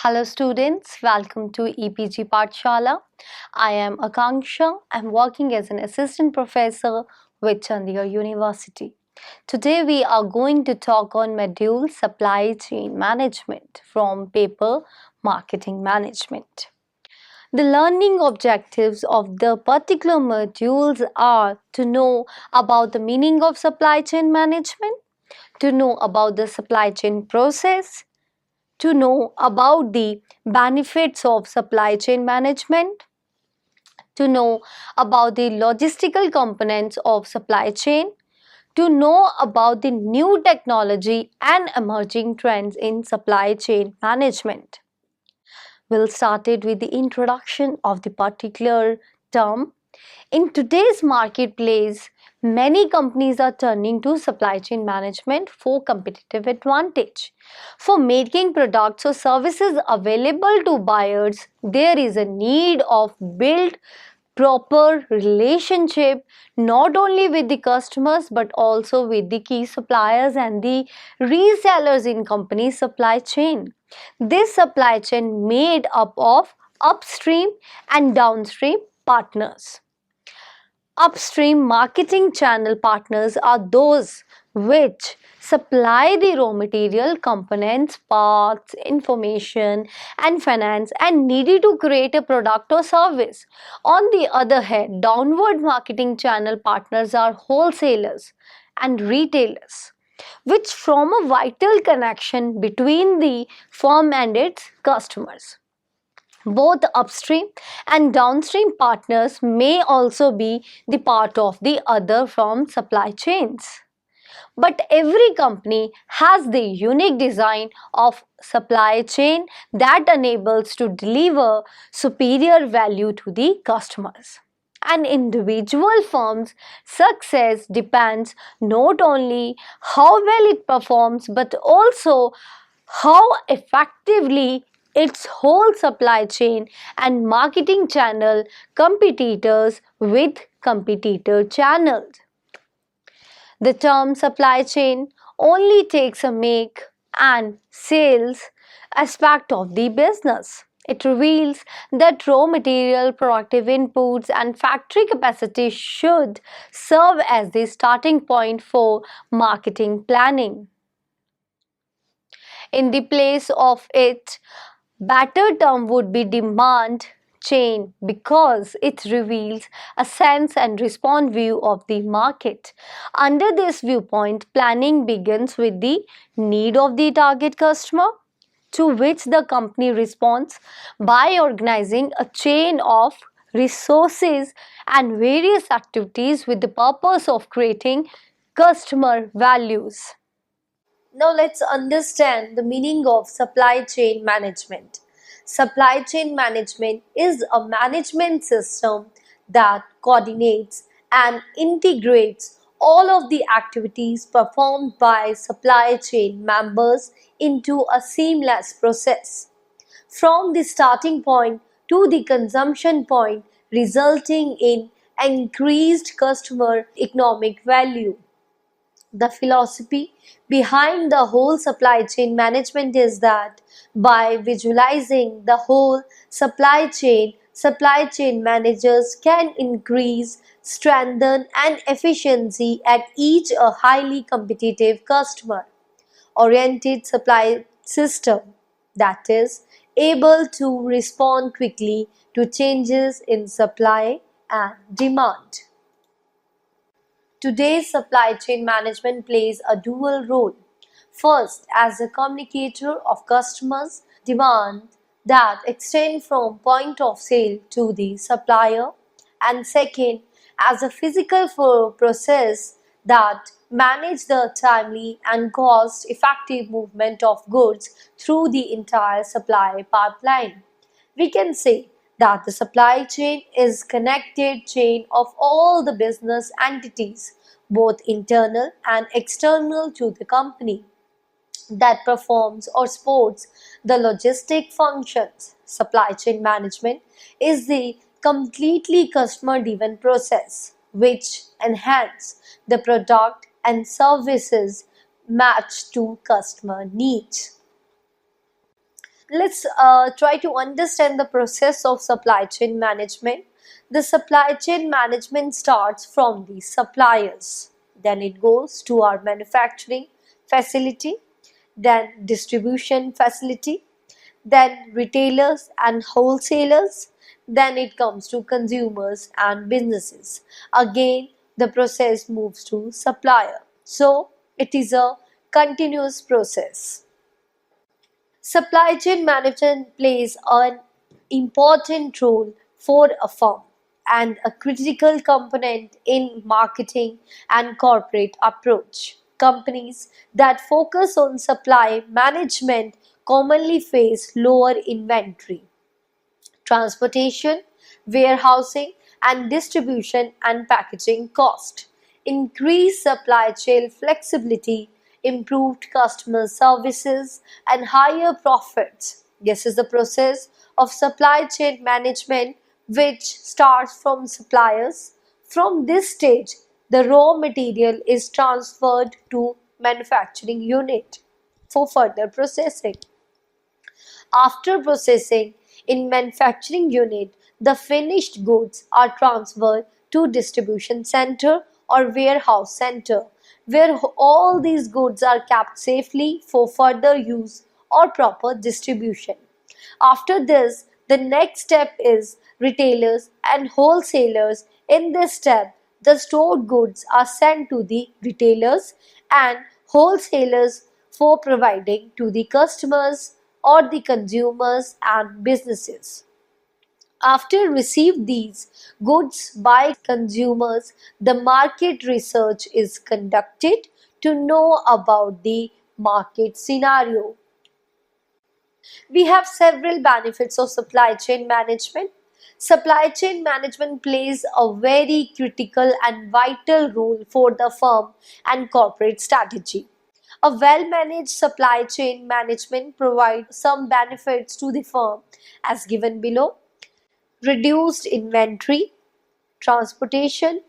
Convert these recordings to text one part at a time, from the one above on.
Hello students, welcome to EPG Pathshala. I am Akanksha. I'm working as an assistant professor with Chandigarh University. Today we are going to talk on module supply chain management from paper marketing management. The learning objectives of the particular modules are to know about the meaning of supply chain management, to know about the supply chain process, to know about the benefits of supply chain management, to know about the logistical components of supply chain, to know about the new technology and emerging trends in supply chain management. We'll start it with the introduction of the particular term. In today's marketplace, many companies are turning to supply chain management for competitive advantage. For making products or services available to buyers, there is a need of build proper relationship not only with the customers but also with the key suppliers and the resellers in company supply chain. This supply chain made up of upstream and downstream partners. Upstream marketing channel partners are those which supply the raw material, components, parts, information, and finance and needed to create a product or service. On the other hand, downward marketing channel partners are wholesalers and retailers, which form a vital connection between the firm and its customers. Both upstream and downstream partners may also be the part of the other firm supply chains. But every company has the unique design of supply chain that enables to deliver superior value to the customers. An individual firm's success depends not only how well it performs but also how effectively its whole supply chain and marketing channel competitors with competitor channels. The term supply chain only takes a make and sales aspect of the business. It reveals that raw material, productive inputs, and factory capacity should serve as the starting point for marketing planning. In the place of it, better term would be demand chain because it reveals a sense and response view of the market. Under this viewpoint, planning begins with the need of the target customer, to which the company responds by organizing a chain of resources and various activities with the purpose of creating customer values. Now let's understand the meaning of supply chain management. Supply chain management is a management system that coordinates and integrates all of the activities performed by supply chain members into a seamless process. From the starting point to the consumption point, resulting in increased customer economic value. The philosophy behind the whole supply chain management is that by visualizing the whole supply chain managers can increase, strengthen, and efficiency at each a highly competitive customer oriented supply system that is able to respond quickly to changes in supply and demand. Today's supply chain management plays a dual role. First, as a communicator of customers' demand that extend from point of sale to the supplier, and second, as a physical process that manage the timely and cost-effective movement of goods through the entire supply pipeline. We can say that the supply chain is connected chain of all the business entities, both internal and external to the company, that performs or supports the logistic functions. Supply chain management is the completely customer driven process which enhance the product and services matched to customer needs. Let's try to understand the process of supply chain management. The supply chain management starts from the suppliers, then it goes to our manufacturing facility, then distribution facility, then retailers and wholesalers, then it comes to consumers and businesses. Again, the process moves to supplier. So, it is a continuous process. Supply chain management plays an important role for a firm and a critical component in marketing and corporate approach. Companies that focus on supply management commonly face lower inventory, transportation, warehousing, and distribution and packaging cost, increased supply chain flexibility, improved customer services, and higher profits. This is the process of supply chain management which starts from suppliers. From this stage, the raw material is transferred to manufacturing unit for further processing. After processing in manufacturing unit, the finished goods are transferred to distribution center or warehouse center where all these goods are kept safely for further use or proper distribution. After this, the next step is retailers and wholesalers. In this step, the stored goods are sent to the retailers and wholesalers for providing to the customers or the consumers and businesses. After receive these goods by consumers, the market research is conducted to know about the market scenario. We have several benefits of supply chain management. Supply chain management plays a very critical and vital role for the firm and corporate strategy. A well managed supply chain management provides some benefits to the firm as given below: reduced inventory, transportation,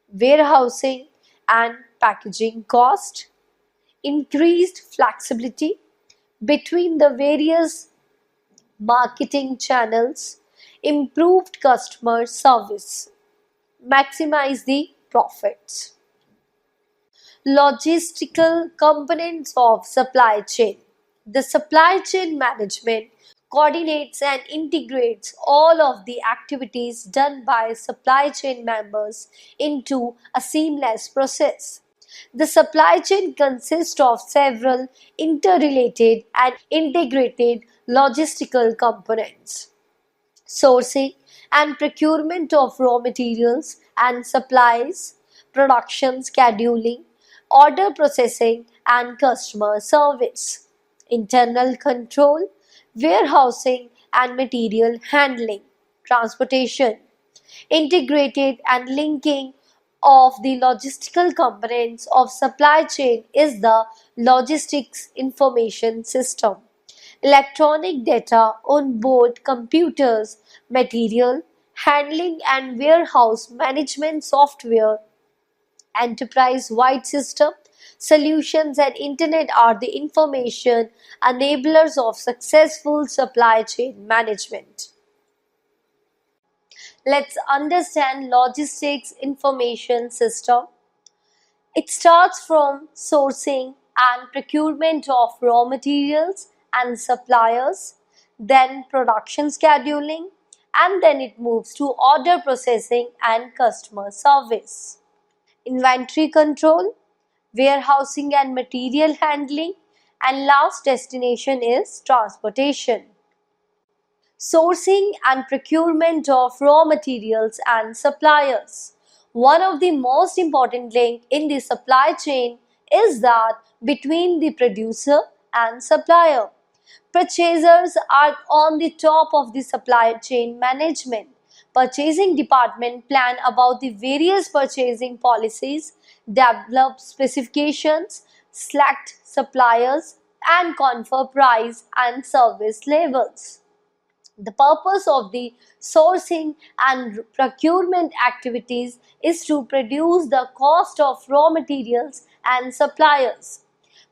warehousing, and packaging cost, increased flexibility between the various marketing channels, improved customer service, maximize the profits. Logistical components of supply chain. The supply chain management coordinates and integrates all of the activities done by supply chain members into a seamless process. The supply chain consists of several interrelated and integrated logistical components: sourcing and procurement of raw materials and supplies, production scheduling, order processing, and customer service, internal control, warehousing and material handling, transportation, integrated and linking of the logistical components of supply chain is the logistics information system. Electronic data on board computers, material handling and warehouse management software, enterprise-wide system, solutions and internet are the information enablers of successful supply chain management. Let's understand logistics information system. It starts from sourcing and procurement of raw materials and suppliers, then production scheduling, and then it moves to order processing and customer service. Inventory control, warehousing and material handling, and last destination is transportation. Sourcing and procurement of raw materials and suppliers. One of the most important link in the supply chain is that between the producer and supplier. Purchasers are on the top of the supply chain management. Purchasing department plan about the various purchasing policies, develop specifications, select suppliers, and confer price and service levels. The purpose of the sourcing and procurement activities is to produce the cost of raw materials and suppliers.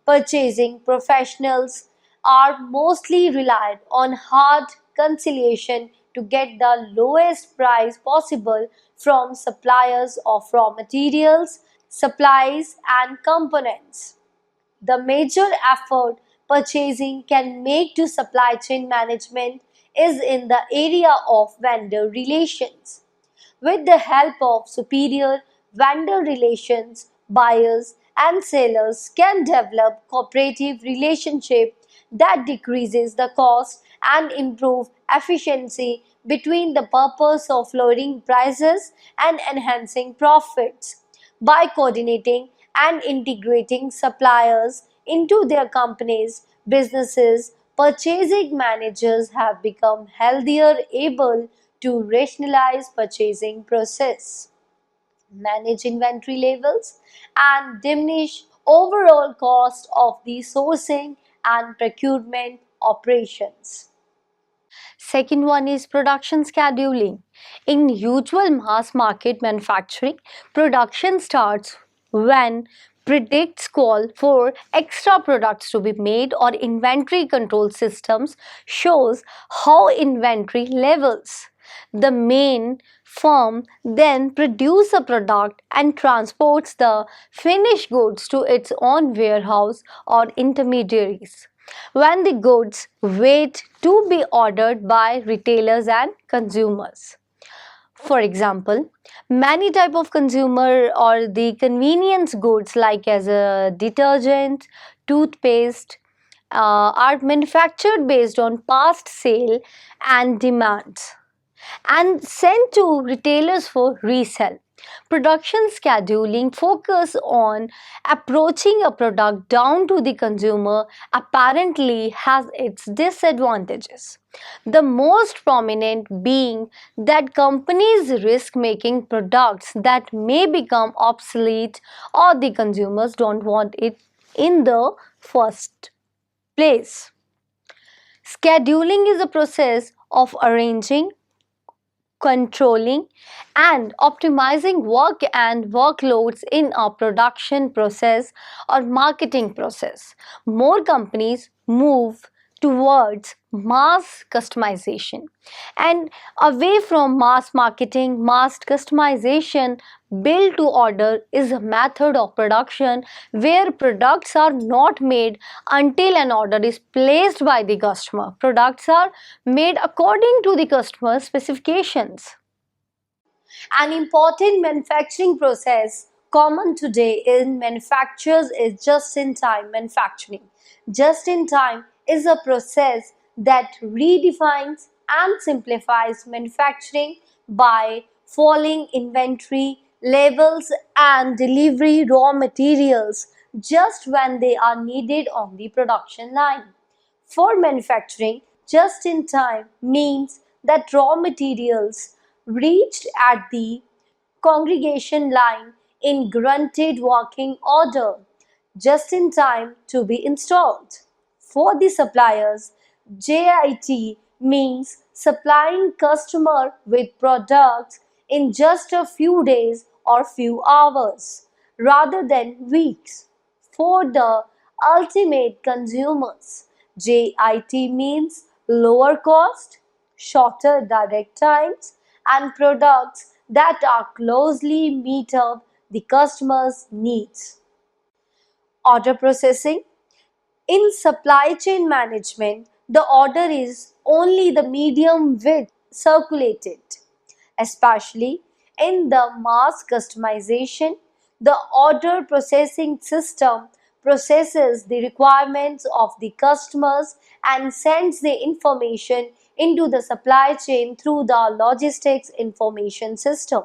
Purchasing professionals are mostly relied on hard conciliation to get the lowest price possible from suppliers of raw materials, supplies, and components. The major effort purchasing can make to supply chain management is in the area of vendor relations. With the help of superior vendor relations, buyers and sellers can develop cooperative relationship that decreases the cost and improve efficiency between the purpose of lowering prices and enhancing profits. By coordinating and integrating suppliers into their companies, businesses, purchasing managers have become healthier, able to rationalize purchasing process, manage inventory levels, and diminish overall cost of the sourcing and procurement operations. Second one is production scheduling. In usual mass market manufacturing, production starts when predicts call for extra products to be made, or inventory control systems shows how inventory levels. The main firm then produces a product and transports the finished goods to its own warehouse or intermediaries when the goods wait to be ordered by retailers and consumers. For example, many type of consumer or the convenience goods like as a detergent, toothpaste are manufactured based on past sale and demands and sent to retailers for resale. Production scheduling focus on approaching a product down to the consumer apparently has its disadvantages. The most prominent being that companies risk making products that may become obsolete or the consumers don't want it in the first place. Scheduling is a process of arranging, controlling, and optimizing work and workloads in a production process or marketing process. More companies move towards mass customization and away from mass marketing. Mass customization, build to order, is a method of production where products are not made until an order is placed by the customer. Products are made according to the customer's specifications. An important manufacturing process common today in manufacturers is just-in-time manufacturing. Just-in-time is a process that redefines and simplifies manufacturing by following inventory levels and delivery raw materials just when they are needed on the production line. For manufacturing, just in time means that raw materials reached at the congregation line in granted working order, just in time to be installed. For the suppliers, JIT means supplying customer with products in just a few days or few hours rather than weeks. For the ultimate consumers, JIT means lower cost, shorter direct times, and products that are closely meet up the customer's needs. Order processing. In supply chain management, the order is only the medium with circulated. Especially in the mass customization, the order processing system processes the requirements of the customers and sends the information into the supply chain through the logistics information system.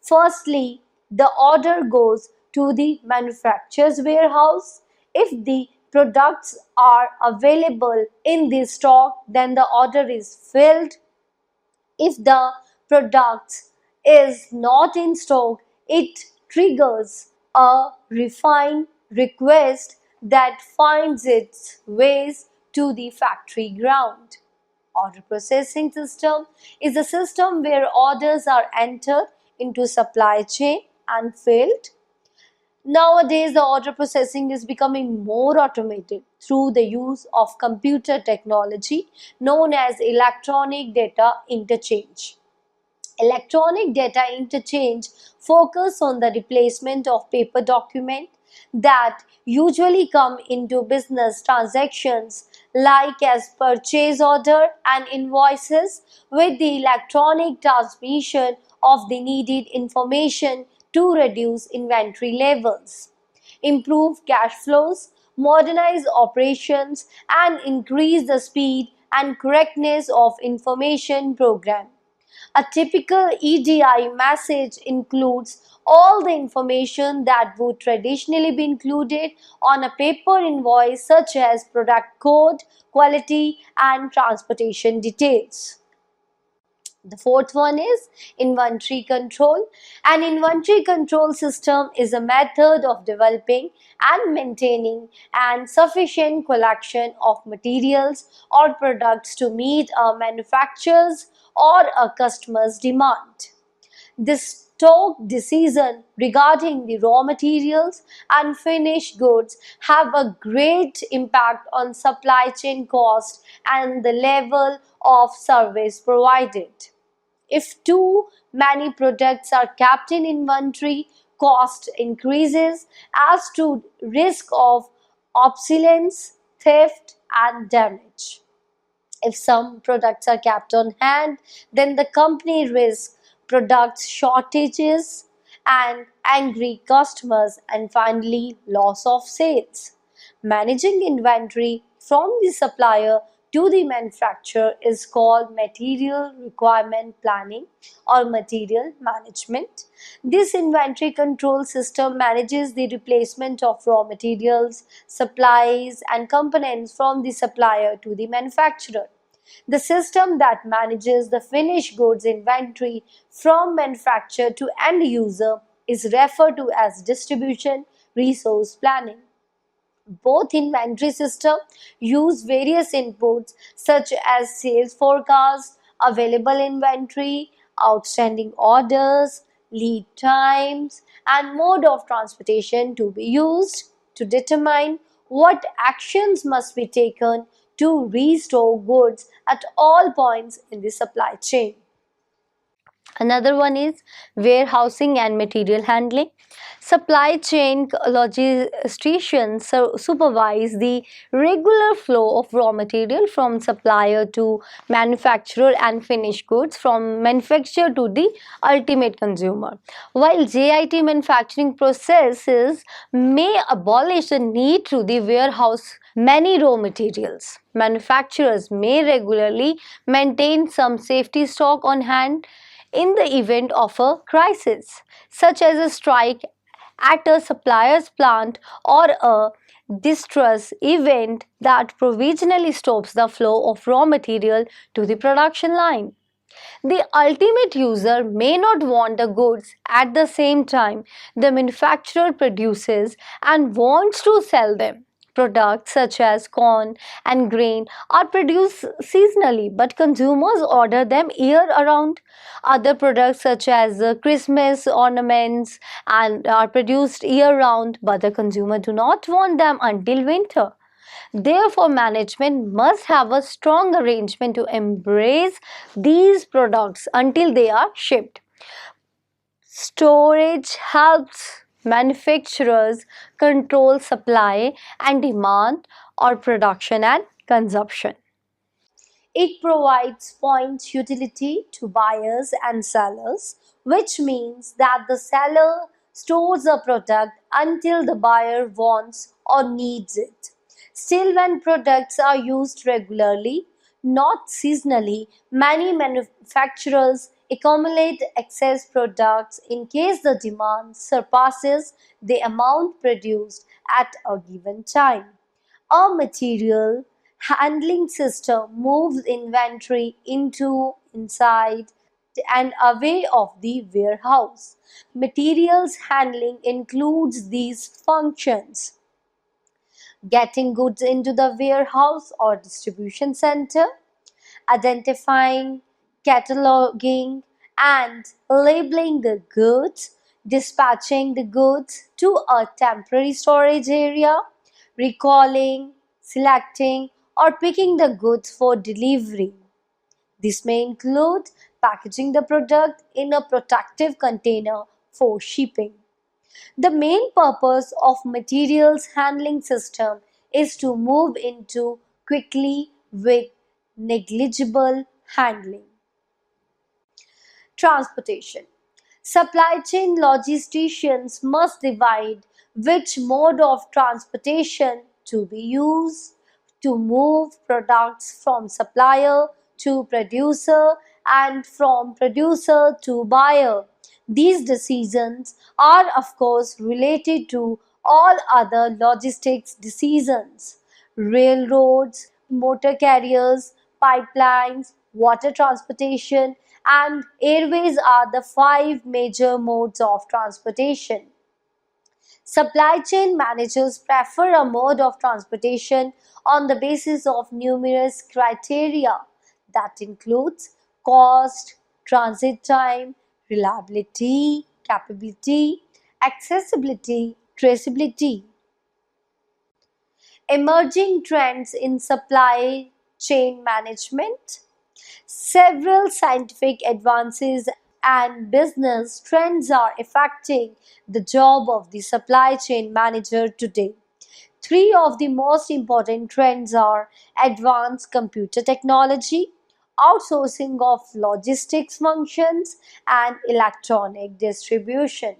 Firstly, the order goes to the manufacturer's warehouse. If the products are available in the stock, then the order is filled. If the product is not in stock, it triggers a refine request that finds its ways to the factory ground. Order processing system is a system where orders are entered into supply chain and filled. Nowadays, the order processing is becoming more automated through the use of computer technology known as electronic data interchange. Electronic data interchange focus on the replacement of paper document that usually come into business transactions like as purchase order and invoices with the electronic transmission of the needed information to reduce inventory levels, improve cash flows, modernize operations, and increase the speed and correctness of information program. A typical EDI message includes all the information that would traditionally be included on a paper invoice, such as product code, quality, and transportation details. The fourth one is inventory control. An inventory control system is a method of developing and maintaining an sufficient collection of materials or products to meet a manufacturer's or a customer's demand. This stock decision regarding the raw materials and finished goods have a great impact on supply chain cost and the level of service provided. If too many products are kept in inventory, cost increases as to risk of obsolescence, theft, and damage. If some products are kept on hand, then the company risks product shortages and angry customers, and finally loss of sales. Managing inventory from the supplier to the manufacturer is called material requirement planning or material management. This inventory control system manages the replacement of raw materials, supplies, and components from the supplier to the manufacturer. The system that manages the finished goods inventory from manufacturer to end user is referred to as distribution resource planning. Both inventory systems use various inputs such as sales forecast, available inventory, outstanding orders, lead times, and mode of transportation to be used to determine what actions must be taken to restore goods at all points in the supply chain. Another one is warehousing and material handling. Supply chain logisticians supervise the regular flow of raw material from supplier to manufacturer and finished goods from manufacturer to the ultimate consumer. While JIT manufacturing processes may abolish the need to the warehouse many raw materials, manufacturers may regularly maintain some safety stock on hand in the event of a crisis, such as a strike at a supplier's plant or a distress event that provisionally stops the flow of raw material to the production line. The ultimate user may not want the goods at the same time the manufacturer produces and wants to sell them. Products such as corn and grain are produced seasonally, but consumers order them year around. Other products such as Christmas ornaments and are produced year round, but the consumer do not want them until winter. Therefore, management must have a strong arrangement to embrace these products until they are shipped. Storage helps manufacturers control supply and demand or production and consumption. It provides point utility to buyers and sellers, which means that the seller stores a product until the buyer wants or needs it. Still, when products are used regularly, not seasonally, many manufacturers accumulate excess products in case the demand surpasses the amount produced at a given time. A material handling system moves inventory into, inside, and away of the warehouse. Materials handling includes these functions: getting goods into the warehouse or distribution center, identifying, cataloging, and labeling the goods, dispatching the goods to a temporary storage area, recalling, selecting, or picking the goods for delivery. This may include packaging the product in a protective container for shipping. The main purpose of materials handling system is to move into quickly with negligible handling. Transportation. Supply chain logisticians must decide which mode of transportation to be used to move products from supplier to producer and from producer to buyer. These decisions are, of course, related to all other logistics decisions. Railroads, motor carriers, pipelines, water transportation, and airways are the five major modes of transportation. Supply chain managers prefer a mode of transportation on the basis of numerous criteria that includes cost, transit time, reliability, capability, accessibility, traceability. Emerging trends in supply chain management. Several scientific advances and business trends are affecting the job of the supply chain manager today. Three of the most important trends are advanced computer technology, outsourcing of logistics functions, and electronic distribution.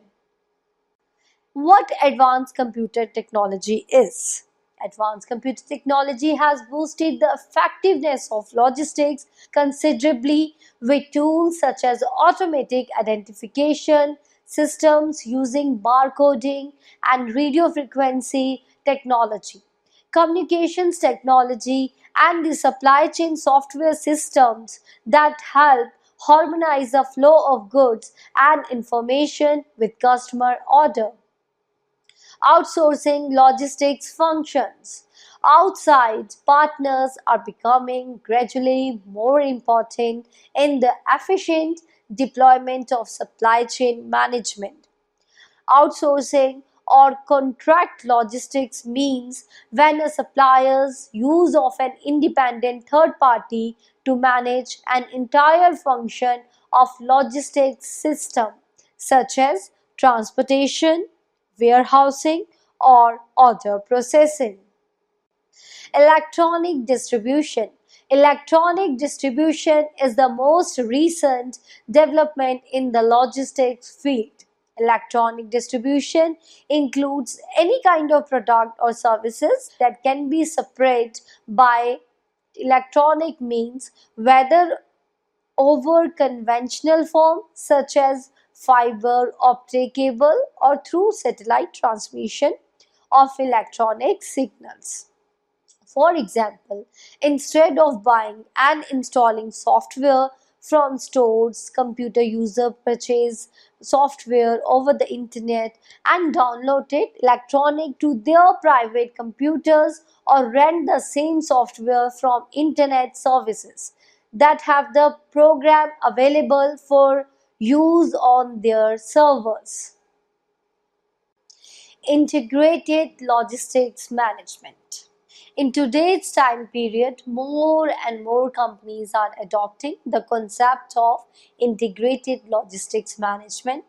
What advanced computer technology is? Advanced computer technology has boosted the effectiveness of logistics considerably with tools such as automatic identification systems using barcoding and radio frequency technology, communications technology, and the supply chain software systems that help harmonize the flow of goods and information with customer order. Outsourcing logistics functions. Outside partners are becoming gradually more important in the efficient deployment of supply chain management. Outsourcing or contract logistics means when a supplier's use of an independent third party to manage an entire function of logistics system such as transportation, warehousing, or order processing. Electronic distribution. Electronic distribution is the most recent development in the logistics field. Electronic distribution includes any kind of product or services that can be separated by electronic means, whether over conventional form such as fiber optic cable or through satellite transmission of electronic signals. For example, instead of buying and installing software from stores, computer user purchase software over the internet and download it electronic to their private computers or rent the same software from internet services that have the program available for use on their servers. Integrated logistics management. In today's time period, more and more companies are adopting the concept of integrated logistics management.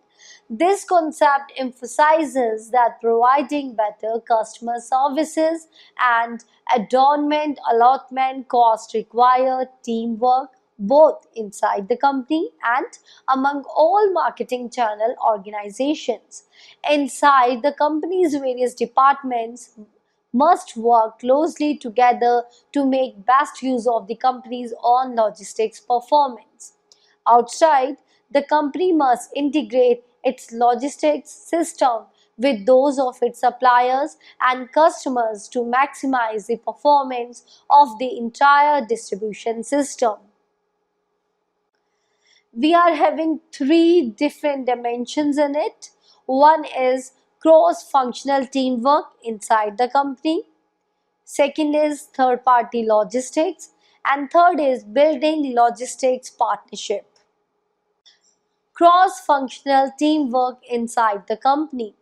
This concept emphasizes that providing better customer services and adornment allotment costs require teamwork both inside the company and among all marketing channel organizations. Inside the company's various departments must work closely together to make best use of the company's own logistics performance. Outside, the company must integrate its logistics system with those of its suppliers and customers to maximize the performance of the entire distribution system. We are having three different dimensions in it. One is cross functional teamwork inside the company. Second is third party logistics. And third is building logistics partnership. cross-functional teamwork inside the company.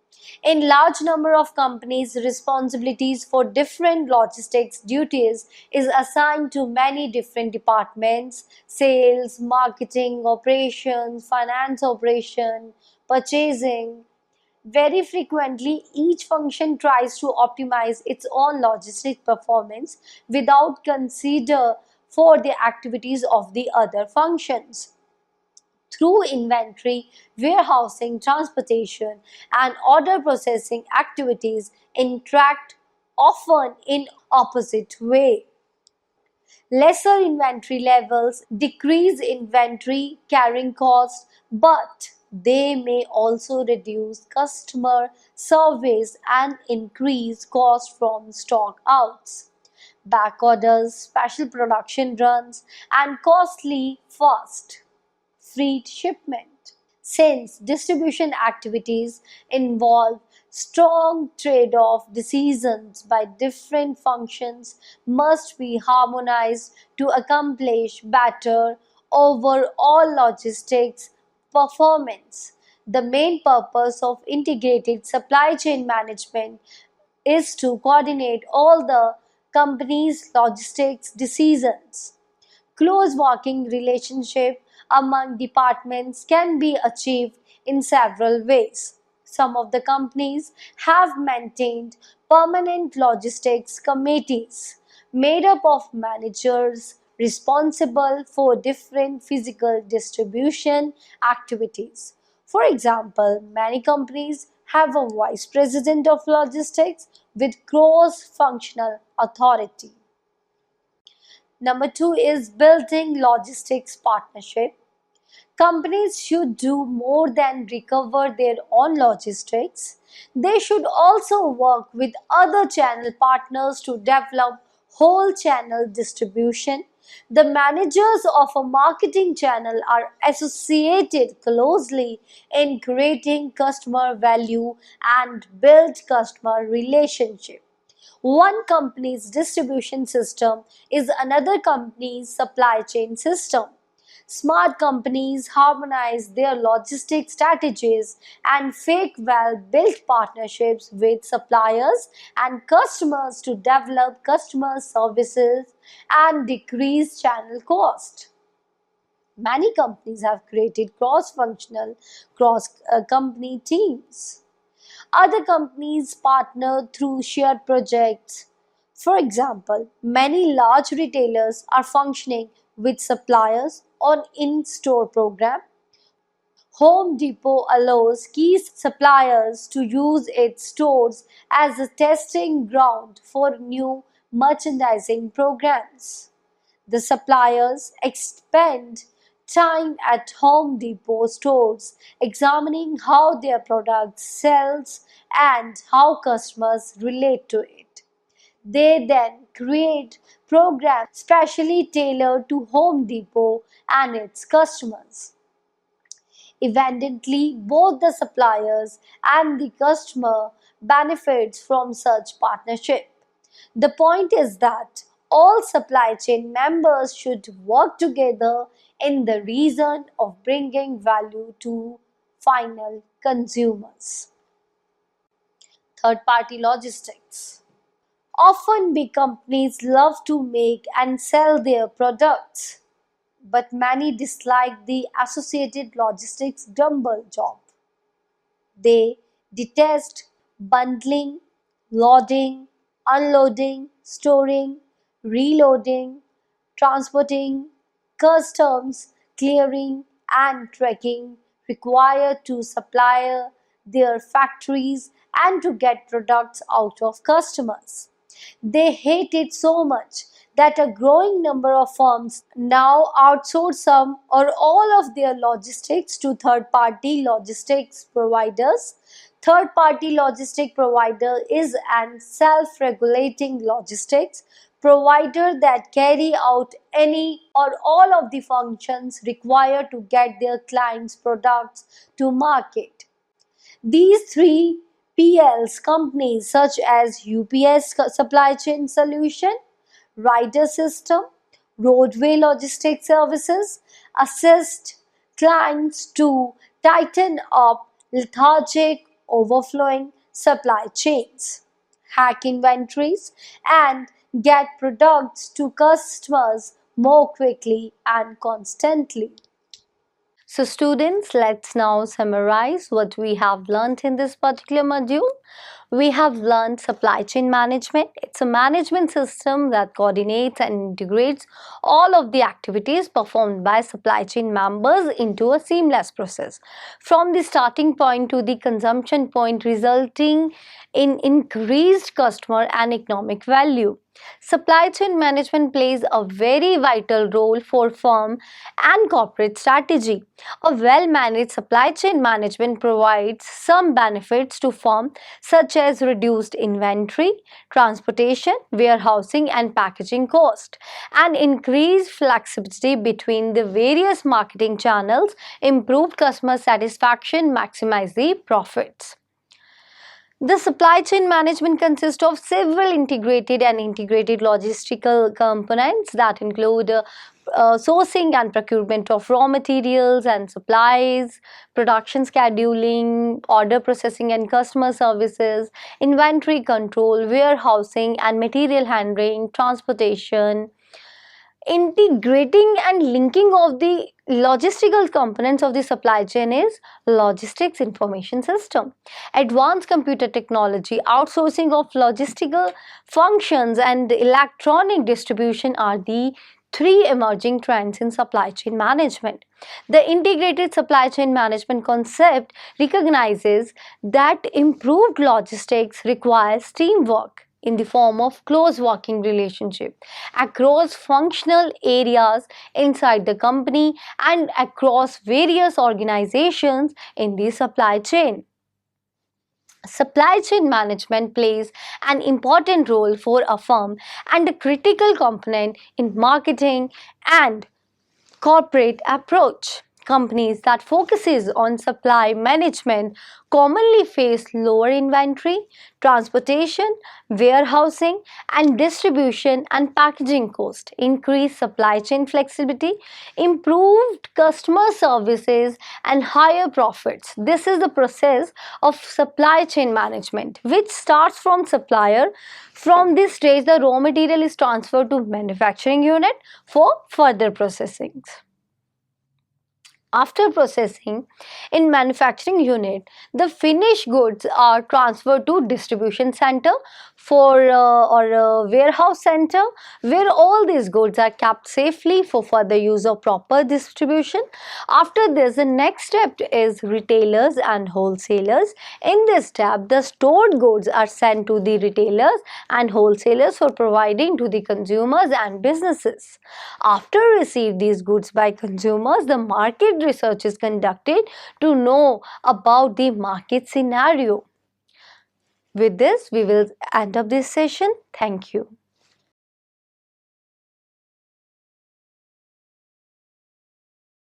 In large number of companies, responsibilities for different logistics duties is assigned to many different departments: sales, marketing, operations, finance operation, purchasing. Very frequently, each function tries to optimize its own logistic performance without consider for the activities of the other functions. Through inventory, warehousing, transportation, and order processing activities interact often in opposite way. Lesser inventory levels decrease inventory carrying costs, but they may also reduce customer service and increase cost from stock outs, back orders, special production runs, and costly fast freight shipment. Since distribution activities involve strong trade-off, decisions by different functions must be harmonized to accomplish better overall logistics performance. The main purpose of integrated supply chain management is to coordinate all the company's logistics decisions. Close working relationship among departments can be achieved in several ways. Some of the companies have maintained permanent logistics committees made up of managers responsible for different physical distribution activities. For example, many companies have a vice president of logistics with cross functional authority. Number two is building logistics partnership. Companies should do more than recover their own logistics. They should also work with other channel partners to develop whole channel distribution. The managers of a marketing channel are associated closely in creating customer value and build customer relationship. One company's distribution system is another company's supply chain system. Smart companies harmonize their logistics strategies and fake well built partnerships with suppliers and customers to develop customer services and decrease channel cost. Many companies have created cross functional, cross company teams. Other companies partner through shared projects. For example, many large retailers are functioning with suppliers on in-store program. Home Depot allows key suppliers to use its stores as a testing ground for new merchandising programs. The suppliers expend time at Home Depot stores examining how their product sells and how customers relate to it. They then create programs specially tailored to Home Depot and its customers. Evidently, both the suppliers and the customer benefits from such partnership. The point is that all supply chain members should work together in the reason of bringing value to final consumers. Third party logistics. Often big companies love to make and sell their products, but many dislike the associated logistics dumble job. They detest bundling, loading, unloading, storing, reloading, transporting, customs, clearing, and tracking required to supply their factories and to get products out of customers. They hate it so much that a growing number of firms now outsource some or all of their logistics to third-party logistics providers. Third-party logistic provider is an self-regulating logistics provider that carry out any or all of the functions required to get their clients' products to market. These three PLs companies such as UPS Supply Chain Solution, Rider System, Roadway Logistics Services assist clients to tighten up lethargic, overflowing supply chains, hack inventories, and get products to customers more quickly and constantly. So students, let's now summarize what we have learned in this particular module. We have learned supply chain management. It's a management system that coordinates and integrates all of the activities performed by supply chain members into a seamless process, from the starting point to the consumption point, resulting in increased customer and economic value. Supply chain management plays a very vital role for firm and corporate strategy. A well-managed supply chain management provides some benefits to firm such as reduced inventory, transportation, warehousing and packaging cost, and increased flexibility between the various marketing channels, improved customer satisfaction, maximize the profits. The supply chain management consists of several integrated logistical components that include sourcing and procurement of raw materials and supplies, production scheduling, order processing and customer services, inventory control, warehousing and material handling, transportation. Integrating and linking of the logistical components of the supply chain is logistics information system. Advanced computer technology, outsourcing of logistical functions and electronic distribution are the three emerging trends in supply chain management. The integrated supply chain management concept recognizes that improved logistics requires teamwork in the form of close working relationship across functional areas inside the company and across various organizations in the supply chain. Supply chain management plays an important role for a firm and a critical component in marketing and corporate approach. Companies that focuses on supply management commonly face lower inventory, transportation, warehousing and distribution and packaging cost, increased supply chain flexibility, improved customer services and higher profits. This is the process of supply chain management which starts from supplier. From this stage the raw material is transferred to manufacturing unit for further processing. After processing in manufacturing unit, the finished goods are transferred to distribution center for or a warehouse center where all these goods are kept safely for further use of proper distribution. After this, the next step is retailers and wholesalers. In this step, the stored goods are sent to the retailers and wholesalers for providing to the consumers and businesses. After receive these goods by consumers, the market research is conducted to know about the market scenario. With this, we will end up this session. Thank you.